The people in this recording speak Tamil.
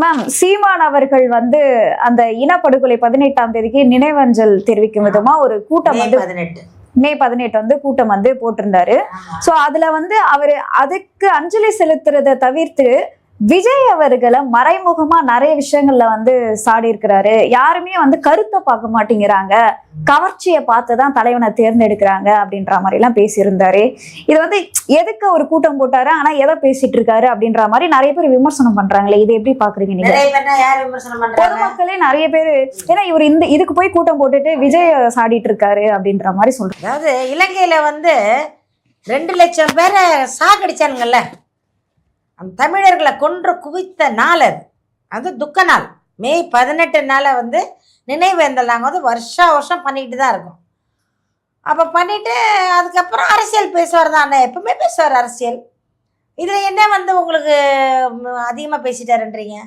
மேம், சீமான் அவர்கள் வந்து அந்த இனப்படுகொலை 18ஆம் தேதிக்கு நினைவஞ்சல் தெரிவிக்கும் விதமா ஒரு கூட்டம் வந்து மே 18 வந்து கூட்டம் வந்து போட்டிருந்தாரு. சோ அதுல வந்து அவரு அதுக்கு அஞ்சலி செலுத்துறதை தவிர்த்து விஜய் அவர்களை மறைமுகமா நிறைய விஷயங்கள்ல வந்து சாடி இருக்கிறாரு. யாருமே வந்து கருத்தை பார்க்க மாட்டேங்கிறாங்க, கவர்ச்சியை பார்த்துதான் தலைவனை தேர்ந்தெடுக்கிறாங்க அப்படின்ற மாதிரி எல்லாம் பேசியிருந்தாரு. இது வந்து எதுக்கு ஒரு கூட்டம் போட்டாரு, ஆனா எதை பேசிட்டு இருக்காரு அப்படின்ற மாதிரி நிறைய பேர் விமர்சனம் பண்றாங்களே, இது எப்படி பாக்குறீங்க நீங்க? பொதுமக்களே நிறைய பேர், ஏன்னா இவர் இதுக்கு போய் கூட்டம் போட்டுட்டு விஜய் சாடிட்டு இருக்காரு அப்படின்ற மாதிரி சொல்றாங்க. அதாவது இலங்கையில வந்து 2 லட்சம் பேரை சாகடிச்சானுங்கல்ல, அந்த தமிழர்களை கொன்று குவித்த நாள் அது துக்க நாள். மே 18 வந்து நினைவேந்தல் நாங்கள் வந்து வருஷம் பண்ணிக்கிட்டு தான் இருக்கோம். அப்போ பண்ணிவிட்டு அதுக்கப்புறம் அரசியல் பேசுவார் தான், அண்ணன் எப்பவுமே பேசுவார் அரசியல். இதில் என்ன வந்து உங்களுக்கு அதிகமாக பேசிட்டாருன்றீங்க?